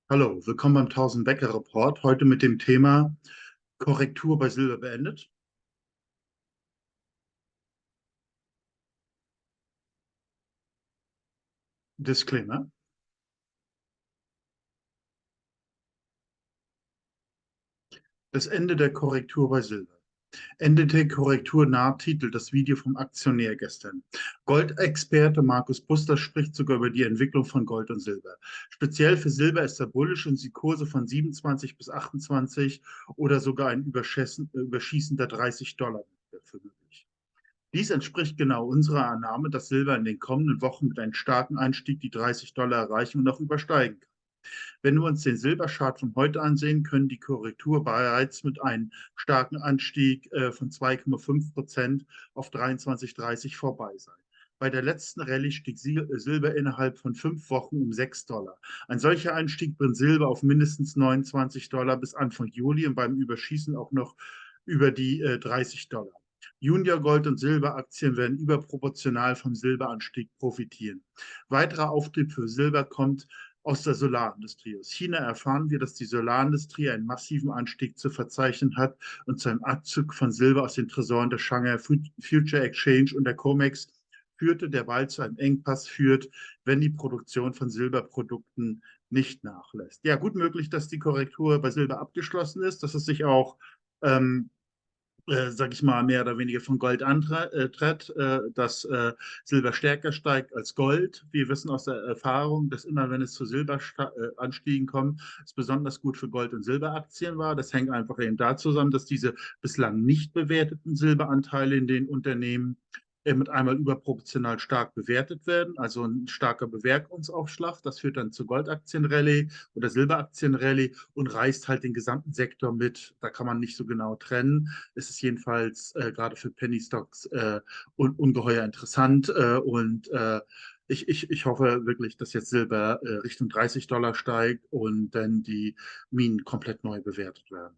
Hallo, willkommen beim 1000 Wecker Report. Heute mit dem Thema Korrektur bei Silber beendet. Disclaimer. Das Ende der Korrektur bei Silber. Ende der Korrektur naht, titelt das Video vom Aktionär gestern. Goldexperte Markus Buster spricht sogar über die Entwicklung von Gold und Silber. Speziell für Silber ist er bullisch und die Kurse von 27 bis 28 oder sogar ein Überschießen der 30 $ für möglich. Dies entspricht genau unserer Annahme, dass Silber in den kommenden Wochen mit einem starken Einstieg die 30 $ erreichen und noch übersteigen kann. Wenn wir uns den Silberchart von heute ansehen, können die Korrektur bereits mit einem starken Anstieg von 2,5% auf 23,30 vorbei sein. Bei der letzten Rallye stieg Silber innerhalb von 5 Wochen um 6 $. Ein solcher Anstieg bringt Silber auf mindestens 29 $ bis Anfang Juli und beim Überschießen auch noch über die 30 $. Junior Gold- und Silberaktien werden überproportional vom Silberanstieg profitieren. Weiterer Auftrieb für Silber kommt aus der Solarindustrie. Aus China erfahren wir, dass die Solarindustrie einen massiven Anstieg zu verzeichnen hat und zu einem Abzug von Silber aus den Tresoren der Shanghai Future Exchange und der COMEX führte, der bald zu einem Engpass führt, wenn die Produktion von Silberprodukten nicht nachlässt. Ja, gut möglich, dass die Korrektur bei Silber abgeschlossen ist, dass es sich auch sag ich mal, mehr oder weniger von Gold antritt, dass Silber stärker steigt als Gold. Wir wissen aus der Erfahrung, dass immer, wenn es zu Silberanstiegen kommt, es besonders gut für Gold- und Silberaktien war. Das hängt einfach eben da zusammen, dass diese bislang nicht bewerteten Silberanteile in den Unternehmen mit einmal überproportional stark bewertet werden, also ein starker Bewertungsaufschlag. Das führt dann zu Goldaktienrallye oder Silberaktienrallye und reißt halt den gesamten Sektor mit. Da kann man nicht so genau trennen. Es ist jedenfalls gerade für Penny Stocks ungeheuer interessant ich hoffe wirklich, dass jetzt Silber Richtung 30 $ steigt und dann die Minen komplett neu bewertet werden.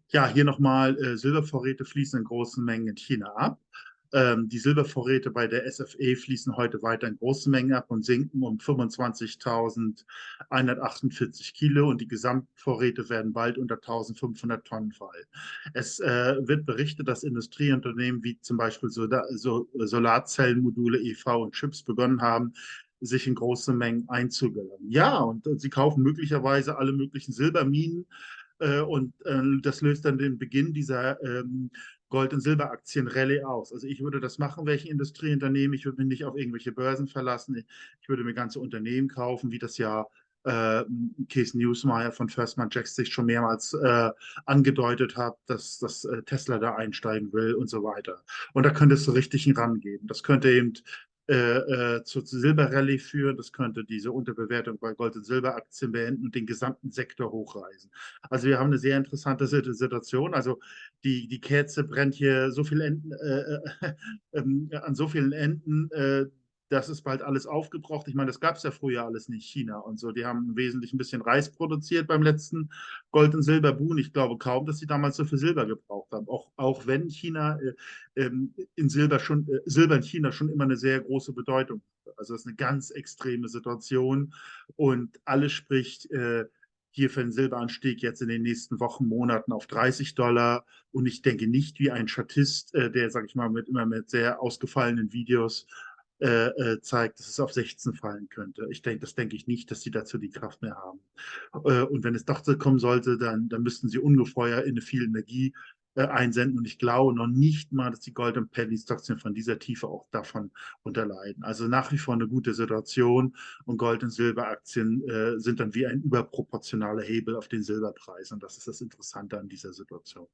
Ja, hier nochmal, Silbervorräte fließen in großen Mengen in China ab. Die Silbervorräte bei der SFE fließen heute weiter in großen Mengen ab und sinken um 25.148 Kilo und die Gesamtvorräte werden bald unter 1.500 Tonnen fallen. Es wird berichtet, dass Industrieunternehmen wie zum Beispiel Solarzellenmodule, EV und Chips begonnen haben, sich in große Mengen einzugelangen. Ja, und sie kaufen möglicherweise alle möglichen Silberminen das löst dann den Beginn dieser Gold- und Silberaktien-Rallye aus. Also ich würde das machen, welche Industrieunternehmen. Ich würde mich nicht auf irgendwelche Börsen verlassen. Ich würde mir ganze Unternehmen kaufen, wie das ja Kees Newsmeyer von Firstman Jackson sich schon mehrmals angedeutet hat, dass Tesla da einsteigen will und so weiter. Und da könnte es so richtig einen Run geben. Das könnte eben zur Silberrallye führen. Das könnte diese Unterbewertung bei Gold- und Silberaktien beenden und den gesamten Sektor hochreißen. Also wir haben eine sehr interessante Situation. Also die Kerze brennt hier so viel an so vielen Enden, das ist bald alles aufgebraucht. Ich meine, das gab es ja früher alles nicht, China und so. Die haben wesentlich ein bisschen Reis produziert beim letzten Gold- und Silberboom. Ich glaube kaum, dass sie damals so viel Silber gebraucht haben. Auch wenn China Silber in China schon immer eine sehr große Bedeutung hat. Also das ist eine ganz extreme Situation und alles spricht hier für den Silberanstieg jetzt in den nächsten Wochen, Monaten auf 30 $. Und ich denke nicht wie ein Statist, der, sage ich mal, immer mit sehr ausgefallenen Videos zeigt, dass es auf 16 fallen könnte. Das denke ich nicht, dass sie dazu die Kraft mehr haben. Und wenn es doch so kommen sollte, dann müssten sie ungefähr in viel Energie einsenden. Und ich glaube noch nicht mal, dass die Gold- und Penny-Stocks von dieser Tiefe auch davon unterleiden. Also nach wie vor eine gute Situation und Gold- und Silberaktien sind dann wie ein überproportionaler Hebel auf den Silberpreis. Und das ist das Interessante an dieser Situation.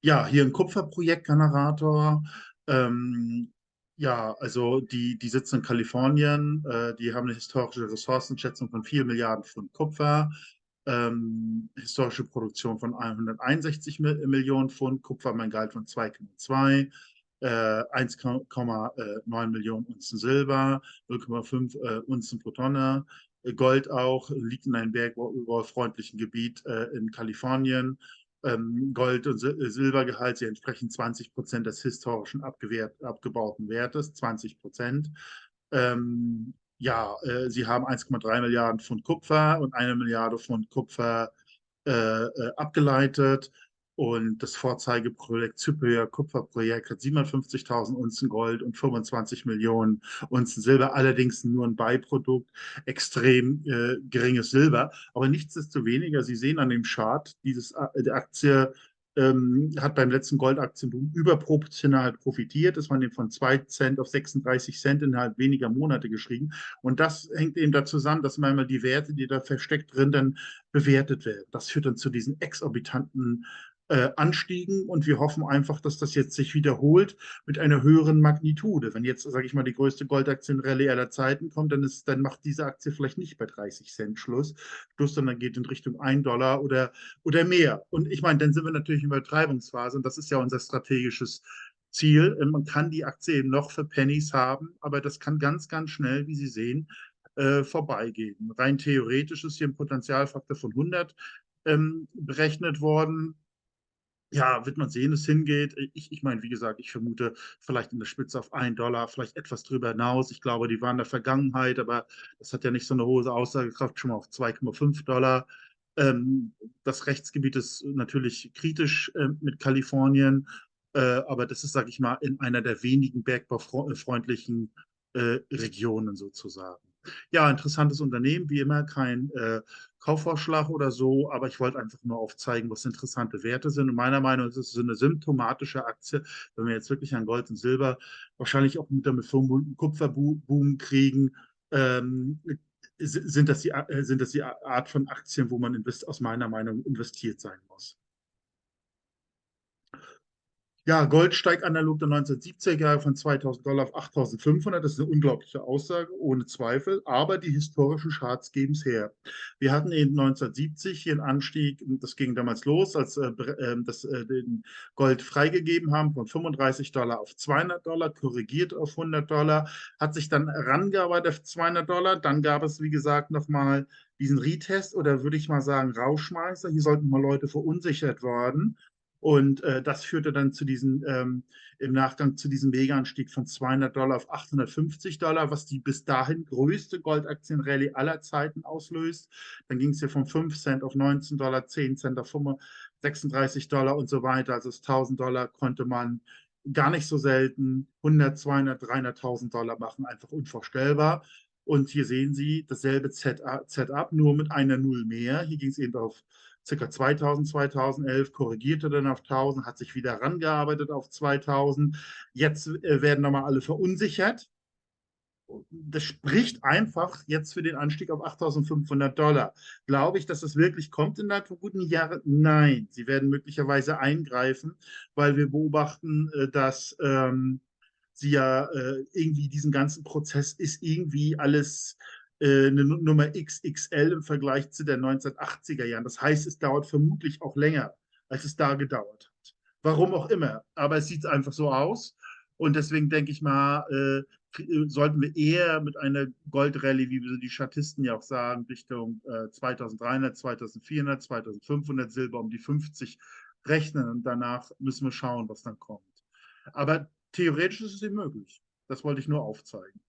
Ja, hier ein Kupferprojektgenerator. Ähm, ja, also die sitzen in Kalifornien. Die haben eine historische Ressourcenschätzung von 4 Milliarden Pfund Kupfer. Historische Produktion von 161 Millionen Pfund, Kupfermanngehalt von 2,2, 1,9 Millionen Unzen Silber, 0,5 Unzen pro Tonne. Gold auch, liegt in einem bergbaufreundlichen Gebiet in Kalifornien. Gold- und Silbergehalt, sie entsprechen 20% des historischen abgebauten Wertes, 20%. Sie haben 1,3 Milliarden Pfund Kupfer und 1 Milliarde Pfund Kupfer abgeleitet. Und das Vorzeigeprojekt Cypria Kupferprojekt hat 750.000 Unzen Gold und 25 Millionen Unzen Silber, allerdings nur ein Beiprodukt, extrem geringes Silber. Aber nichtsdestoweniger, Sie sehen an dem Chart, die Aktie hat beim letzten Goldaktienboom überproportional profitiert. Es waren von 2 Cent auf 36 Cent innerhalb weniger Monate gestiegen. Und das hängt eben da zusammen, dass manchmal die Werte, die da versteckt drin, dann bewertet werden. Das führt dann zu diesen exorbitanten Anstiegen und wir hoffen einfach, dass das jetzt sich wiederholt mit einer höheren Magnitude. Wenn jetzt, sage ich mal, die größte Goldaktienrallye aller Zeiten kommt, dann macht diese Aktie vielleicht nicht bei 30 Cent Schluss, sondern geht in Richtung 1 Dollar oder mehr. Und ich meine, dann sind wir natürlich in Übertreibungsphase und das ist ja unser strategisches Ziel. Man kann die Aktie eben noch für Pennies haben, aber das kann ganz, ganz schnell, wie Sie sehen, vorbeigehen. Rein theoretisch ist hier ein Potenzialfaktor von 100 berechnet worden. Ja, wird man sehen, es hingeht. Ich meine, wie gesagt, ich vermute vielleicht in der Spitze auf 1 Dollar, vielleicht etwas drüber hinaus. Ich glaube, die waren in der Vergangenheit, aber das hat ja nicht so eine hohe Aussagekraft, schon mal auf 2,5 Dollar. Ähm, Das Rechtsgebiet ist natürlich kritisch mit Kalifornien, aber das ist, sage ich mal, in einer der wenigen bergbaufreundlichen Regionen sozusagen. Ja, interessantes Unternehmen, wie immer kein Kaufvorschlag oder so, aber ich wollte einfach nur aufzeigen, was interessante Werte sind. Und meiner Meinung nach ist es so eine symptomatische Aktie, wenn wir jetzt wirklich an Gold und Silber wahrscheinlich auch mit dem Kupferboom kriegen, ähm, sind das die Art von Aktien, wo man aus meiner Meinung investiert sein muss. Ja, Gold steigt analog der 1970er Jahre von 2.000 Dollar auf 8.500. Das ist eine unglaubliche Aussage, ohne Zweifel. Aber die historischen Charts geben es her. Wir hatten in 1970 hier einen Anstieg, das ging damals los, als den Gold freigegeben haben, von 35 Dollar auf 200 Dollar, korrigiert auf 100 Dollar, hat sich dann rangearbeitet auf 200 Dollar. Dann gab es, wie gesagt, nochmal diesen Retest oder würde ich mal sagen Rauschmeißer. Hier sollten mal Leute verunsichert worden. Und das führte dann im Nachgang zu diesem Mega-Anstieg von 200 Dollar auf 850 Dollar, was die bis dahin größte Goldaktienrallye aller Zeiten auslöst. Dann ging es hier von 5 Cent auf 19 Dollar, 10 Cent auf 36 Dollar und so weiter. Also das 1000 Dollar konnte man gar nicht so selten 100, 200, 300.000 Dollar machen, einfach unvorstellbar. Und hier sehen Sie dasselbe Setup, nur mit einer Null mehr. Hier ging es eben auf ca. 2000, 2011, korrigierte dann auf 1000, hat sich wieder rangearbeitet auf 2000. Jetzt werden nochmal alle verunsichert. Das spricht einfach jetzt für den Anstieg auf 8.500 Dollar. Glaube ich, dass das wirklich kommt in der guten Jahre? Nein, sie werden möglicherweise eingreifen, weil wir beobachten, dass sie ja irgendwie diesen ganzen Prozess ist irgendwie alles eine Nummer XXL im Vergleich zu den 1980er Jahren. Das heißt, es dauert vermutlich auch länger, als es da gedauert hat. Warum auch immer. Aber es sieht einfach so aus. Und deswegen denke ich mal, sollten wir eher mit einer Goldrallye, wie wir die Statisten ja auch sagen, Richtung 2300, 2400, 2500 Silber um die 50 rechnen. Und danach müssen wir schauen, was dann kommt. Aber theoretisch ist es eben möglich. Das wollte ich nur aufzeigen.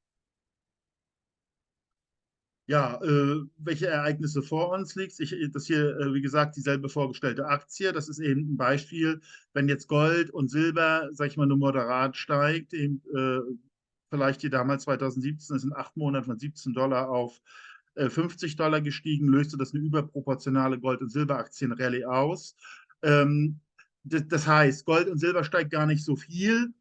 Ja, welche Ereignisse vor uns liegt. Das hier, wie gesagt, dieselbe vorgestellte Aktie. Das ist eben ein Beispiel, wenn jetzt Gold und Silber, sag ich mal, nur moderat steigt, eben, vielleicht hier damals 2017 ist in 8 Monaten von 17 Dollar auf 50 Dollar gestiegen, löste das eine überproportionale Gold- und Silberaktienrallye aus. Ähm, das heißt, Gold und Silber steigt gar nicht so viel.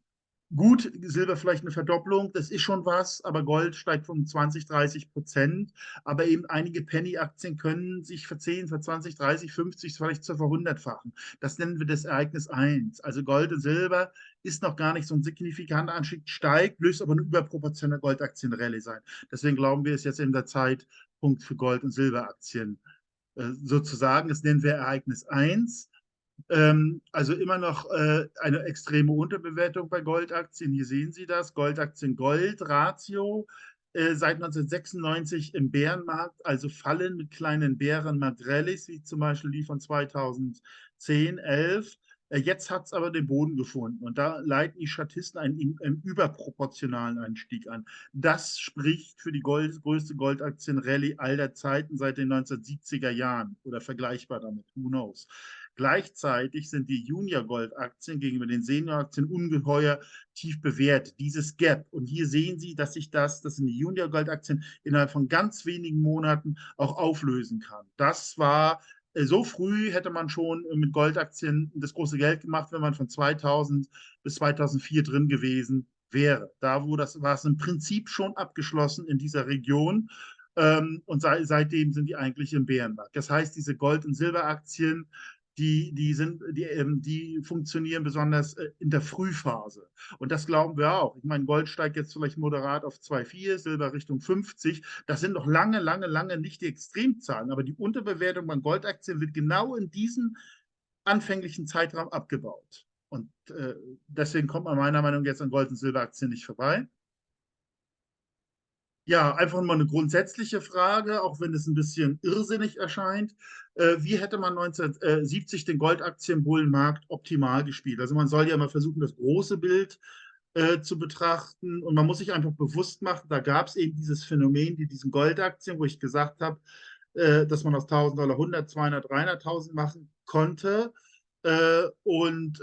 Gut, Silber vielleicht eine Verdopplung, das ist schon was, aber Gold steigt um 20, 30%. Aber eben einige Penny-Aktien können sich für 10, für 20, 30, 50, vielleicht zur Verhundertfachen. Das nennen wir das Ereignis 1. Also Gold und Silber ist noch gar nicht so ein signifikanter Anstieg, steigt, löst aber eine überproportionale Goldaktienrallye sein. Deswegen glauben wir, es ist jetzt eben der Zeitpunkt für Gold- und Silberaktien sozusagen. Das nennen wir Ereignis 1. Also immer noch eine extreme Unterbewertung bei Goldaktien. Hier sehen Sie das. Goldaktien-Gold-Ratio seit 1996 im Bärenmarkt, also fallen mit kleinen Bärenmarkt-Rallyes, wie zum Beispiel die von 2010, 11. Jetzt hat es aber den Boden gefunden und da leiten die Statisten einen überproportionalen Anstieg an. Das spricht für die größte Goldaktienrallye aller Zeiten seit den 1970er Jahren oder vergleichbar damit. Who knows? Gleichzeitig sind die Junior-Goldaktien gegenüber den Senior-Aktien ungeheuer tief bewertet. Dieses Gap. Und hier sehen Sie, dass das sind die Junior-Goldaktien innerhalb von ganz wenigen Monaten auch auflösen kann. Das war so früh hätte man schon mit Goldaktien das große Geld gemacht, wenn man von 2000 bis 2004 drin gewesen wäre. Da war es im Prinzip schon abgeschlossen in dieser Region. Und seitdem sind die eigentlich im Bärenmarkt. Das heißt, diese Gold- und Silberaktien, die funktionieren besonders in der Frühphase. Und das glauben wir auch. Ich meine, Gold steigt jetzt vielleicht moderat auf 2,4, Silber Richtung 50. Das sind noch lange, lange, lange nicht die Extremzahlen. Aber die Unterbewertung bei Goldaktien wird genau in diesem anfänglichen Zeitraum abgebaut. Und deswegen kommt man meiner Meinung nach jetzt an Gold- und Silberaktien nicht vorbei. Ja, einfach mal eine grundsätzliche Frage, auch wenn es ein bisschen irrsinnig erscheint. Wie hätte man 1970 den Goldaktienbullenmarkt optimal gespielt? Also man soll ja mal versuchen, das große Bild zu betrachten und man muss sich einfach bewusst machen, da gab es eben dieses Phänomen, diesen Goldaktien, wo ich gesagt habe, dass man aus $1.000 100, 200, 300.000 machen konnte. Und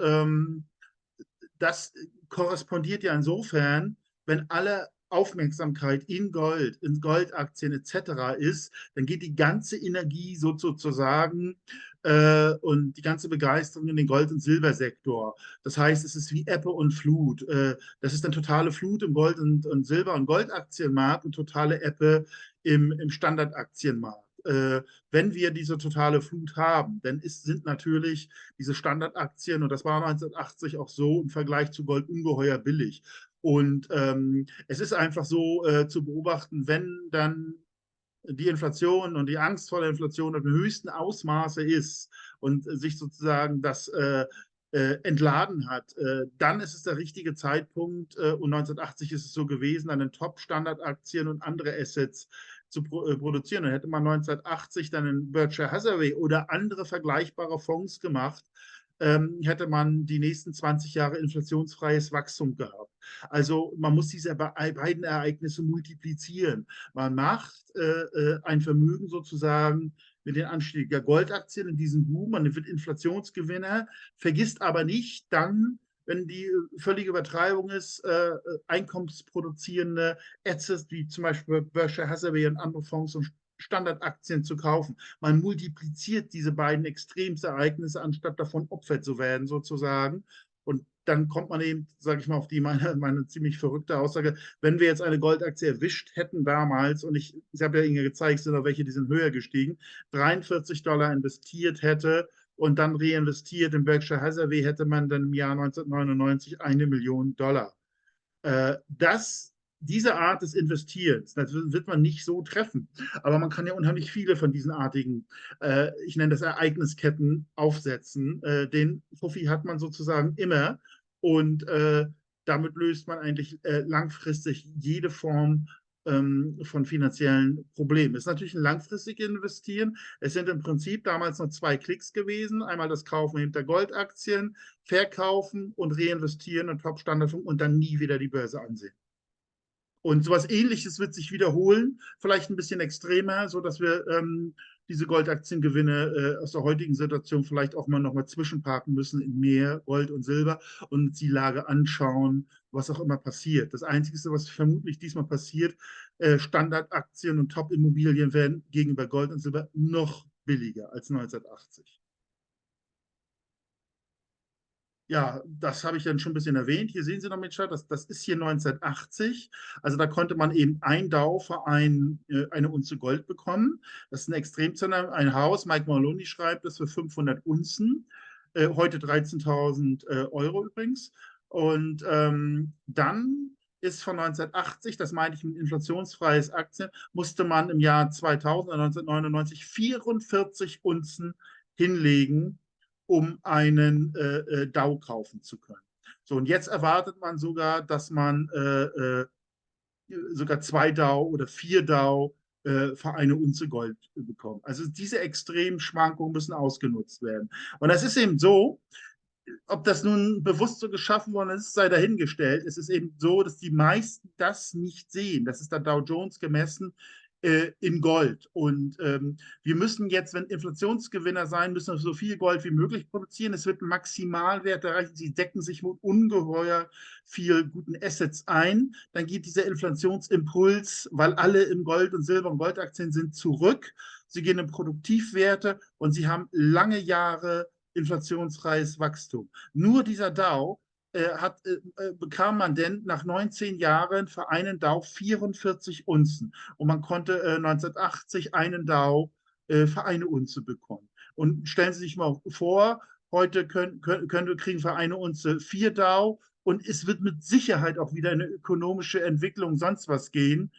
das korrespondiert ja insofern, wenn alle Aufmerksamkeit in Gold, in Goldaktien etc. ist, dann geht die ganze Energie sozusagen und die ganze Begeisterung in den Gold- und Silbersektor. Das heißt, es ist wie Ebbe und Flut. Das ist eine totale Flut im Gold- und Silber- und Goldaktienmarkt und totale Ebbe im Standardaktienmarkt. Wenn wir diese totale Flut haben, dann sind natürlich diese Standardaktien, und das war 1980 auch so im Vergleich zu Gold ungeheuer billig. Und es ist einfach so zu beobachten, wenn dann die Inflation und die Angst vor der Inflation im höchsten Ausmaße ist und sich sozusagen das entladen hat, dann ist es der richtige Zeitpunkt, und 1980 ist es so gewesen, an den Top-Standardaktien und andere Assets zu produzieren. Dann hätte man 1980 dann in Berkshire Hathaway oder andere vergleichbare Fonds gemacht, hätte man die nächsten 20 Jahre inflationsfreies Wachstum gehabt. Also man muss diese beiden Ereignisse multiplizieren. Man macht ein Vermögen sozusagen mit den Anstieg der Goldaktien in diesem Boom, man wird Inflationsgewinner, vergisst aber nicht dann, wenn die völlige Übertreibung ist, einkommensproduzierende Assets wie zum Beispiel Berkshire Hathaway und andere Fonds und Standardaktien zu kaufen. Man multipliziert diese beiden Extremsereignisse, anstatt davon Opfer zu werden, sozusagen. Und dann kommt man eben, sage ich mal, auf meine ziemlich verrückte Aussage, wenn wir jetzt eine Goldaktie erwischt hätten damals, und ich habe ja Ihnen gezeigt, sind auch welche, die sind höher gestiegen, $43 investiert hätte und dann reinvestiert in Berkshire Hathaway, hätte man dann im Jahr 1999 $1 Million. Diese Art des Investierens, das wird man nicht so treffen. Aber man kann ja unheimlich viele von diesen artigen, ich nenne das Ereignisketten, aufsetzen. Den Fuffi hat man sozusagen immer. Und damit löst man eigentlich langfristig jede Form von finanziellen Problemen. Es ist natürlich ein langfristiges Investieren. Es sind im Prinzip damals noch 2 Klicks gewesen. Einmal das Kaufen hinter Goldaktien, verkaufen und reinvestieren in Top-Standard und dann nie wieder die Börse ansehen. Und sowas Ähnliches wird sich wiederholen, vielleicht ein bisschen extremer, sodass wir diese Goldaktiengewinne aus der heutigen Situation vielleicht auch mal nochmal zwischenparken müssen in mehr Gold und Silber und uns die Lage anschauen, was auch immer passiert. Das Einzige, was vermutlich diesmal passiert, Standardaktien und Top-Immobilien werden gegenüber Gold und Silber noch billiger als 1980. Ja, das habe ich dann schon ein bisschen erwähnt. Hier sehen Sie noch mit Chart, das ist hier 1980. Also da konnte man eben ein DAO für eine Unze Gold bekommen. Das ist ein Extremzahler, ein Haus. Mike Maloney schreibt das für 500 Unzen. Heute 13.000 Euro übrigens. Und dann ist von 1980, das meine ich mit inflationsfreies Aktien, musste man im Jahr 2000, 1999 44 Unzen hinlegen, um einen DAO kaufen zu können. So, und jetzt erwartet man sogar, dass man sogar 2 DAO oder 4 DAO für eine Unze Gold bekommt. Also diese extremen Schwankungen müssen ausgenutzt werden. Und das ist eben so, ob das nun bewusst so geschaffen worden ist, sei dahingestellt. Es ist eben so, dass die meisten das nicht sehen. Das ist der Dow Jones gemessen in Gold. Und wir müssen jetzt, wenn Inflationsgewinner sein, müssen wir so viel Gold wie möglich produzieren. Es wird ein Maximalwert erreichen. Sie decken sich mit ungeheuer viel guten Assets ein. Dann geht dieser Inflationsimpuls, weil alle im Gold und Silber und Goldaktien sind, zurück. Sie gehen in Produktivwerte und sie haben lange Jahre inflationsfreies Wachstum. Nur dieser Dow bekam man denn nach 19 Jahren für einen Dow 44 Unzen. Und man konnte 1980 einen Dow für eine Unze bekommen. Und stellen Sie sich mal vor, heute kriegen für eine Unze 4 Dow und es wird mit Sicherheit auch wieder eine ökonomische Entwicklung, sonst was gehen.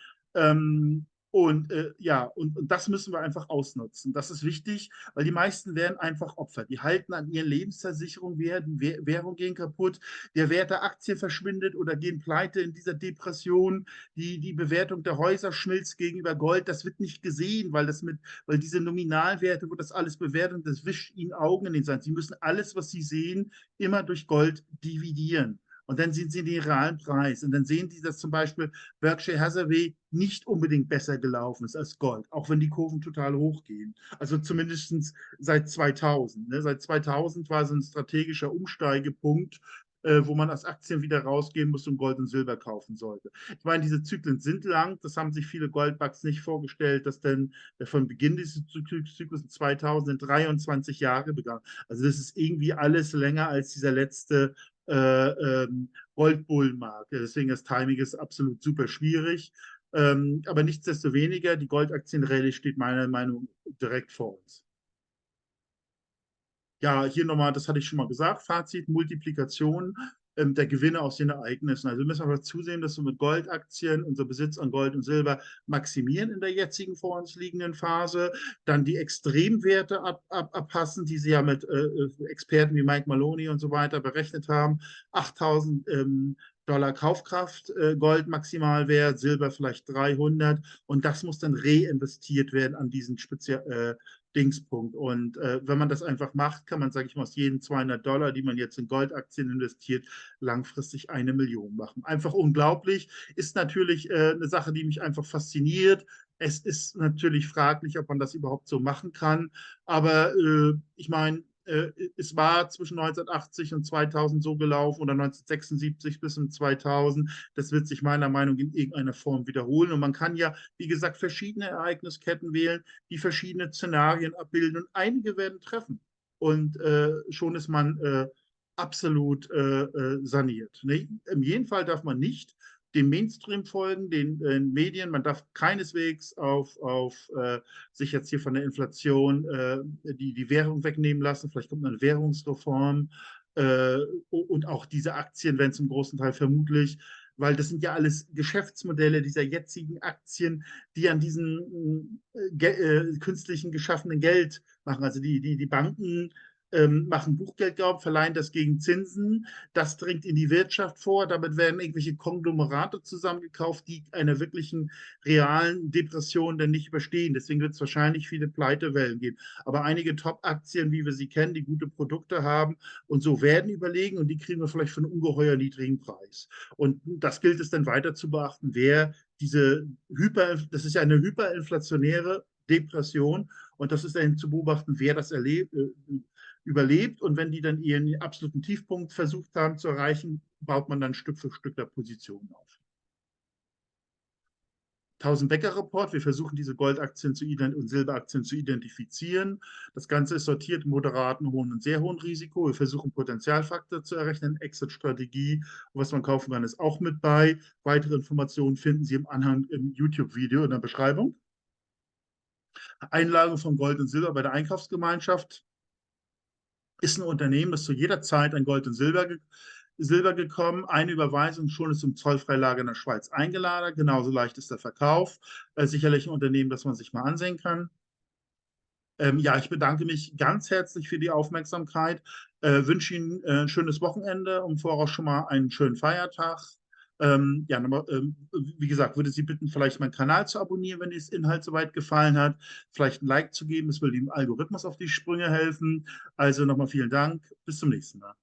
Ja, und das müssen wir einfach ausnutzen. Das ist wichtig, weil die meisten werden einfach Opfer. Die halten an ihren Lebensversicherungen, Währungen gehen kaputt, der Wert der Aktie verschwindet oder gehen pleite in dieser Depression. Die Bewertung der Häuser schmilzt gegenüber Gold. Das wird nicht gesehen, weil diese Nominalwerte, wo das alles bewertet, das wischt ihnen Augen in den Sand. Sie müssen alles, was sie sehen, immer durch Gold dividieren. Und dann sehen sie den realen Preis. Und dann sehen sie, dass zum Beispiel Berkshire Hathaway nicht unbedingt besser gelaufen ist als Gold, auch wenn die Kurven total hochgehen. Also zumindest seit 2000. Ne? Seit 2000 war so ein strategischer Umsteigepunkt, wo man als Aktien wieder rausgehen muss und Gold und Silber kaufen sollte. Ich meine, diese Zyklen sind lang. Das haben sich viele Goldbugs nicht vorgestellt, dass denn von Beginn dieses Zyklus in 2000 23 Jahre begann. Also das ist irgendwie alles länger als dieser letzte Goldbullenmarkt. Deswegen das Timing ist absolut super schwierig. Aber nichtsdestoweniger, die Goldaktienrallye steht meiner Meinung nach direkt vor uns. Ja, hier nochmal, das hatte ich schon mal gesagt, Fazit, Multiplikation der Gewinne aus den Ereignissen. Also wir müssen einfach zusehen, dass wir mit Goldaktien unser Besitz an Gold und Silber maximieren in der jetzigen vor uns liegenden Phase, dann die Extremwerte abpassen, die sie ja mit Experten wie Mike Maloney und so weiter berechnet haben. 8.000 Dollar Kaufkraft, Gold Maximalwert, Silber vielleicht 300 und das muss dann reinvestiert werden an diesen Dingspunkt. Und wenn man das einfach macht, kann man, sage ich mal, aus jeden 200 Dollar, die man jetzt in Goldaktien investiert, langfristig 1 Million machen. Einfach unglaublich. Ist natürlich eine Sache, die mich einfach fasziniert. Es ist natürlich fraglich, ob man das überhaupt so machen kann. Aber ich meine, es war zwischen 1980 und 2000 so gelaufen oder 1976 bis 2000. Das wird sich meiner Meinung nach in irgendeiner Form wiederholen. Und man kann ja, wie gesagt, verschiedene Ereignisketten wählen, die verschiedene Szenarien abbilden und einige werden treffen. Und schon ist man absolut saniert. Ne? In jedem Fall darf man nicht dem Mainstream folgen, den Medien. Man darf keineswegs sich jetzt hier von der Inflation die Währung wegnehmen lassen. Vielleicht kommt eine Währungsreform und auch diese Aktien werden zum großen Teil vermutlich, weil das sind ja alles Geschäftsmodelle dieser jetzigen Aktien, die an diesem künstlichen geschaffenen Geld machen. Also die Banken machen Buchgeldgaub, verleihen das gegen Zinsen. Das dringt in die Wirtschaft vor. Damit werden irgendwelche Konglomerate zusammengekauft, die einer wirklichen realen Depression dann nicht überstehen. Deswegen wird es wahrscheinlich viele Pleitewellen geben. Aber einige Top-Aktien, wie wir sie kennen, die gute Produkte haben und so werden überlegen und die kriegen wir vielleicht für einen ungeheuer niedrigen Preis. Und das gilt es dann weiter zu beachten, wer das ist ja eine hyperinflationäre Depression und das ist dann zu beobachten, wer das überlebt und wenn die dann ihren absoluten Tiefpunkt versucht haben zu erreichen, baut man dann Stück für Stück der Positionen auf. 1000-Becker-Report. Wir versuchen diese Goldaktien und Silberaktien zu identifizieren. Das Ganze ist sortiert im moderaten, hohen und sehr hohen Risiko. Wir versuchen Potenzialfaktor zu errechnen, Exit-Strategie. Was man kaufen kann, ist auch mit bei. Weitere Informationen finden Sie im Anhang im YouTube-Video in der Beschreibung. Einlage von Gold und Silber bei der Einkaufsgemeinschaft ist ein Unternehmen, das zu jeder Zeit an Gold und Silber gekommen. Eine Überweisung schon ist zum Zollfreilager in der Schweiz eingeladen. Genauso leicht ist der Verkauf. Sicherlich ein Unternehmen, das man sich mal ansehen kann. Ja, ich bedanke mich ganz herzlich für die Aufmerksamkeit. Wünsche Ihnen ein schönes Wochenende und voraus schon mal einen schönen Feiertag. Ja, wie gesagt, würde Sie bitten, vielleicht meinen Kanal zu abonnieren, wenn Ihnen das Inhalt soweit gefallen hat. Vielleicht ein Like zu geben, es will dem Algorithmus auf die Sprünge helfen. Also nochmal vielen Dank. Bis zum nächsten Mal.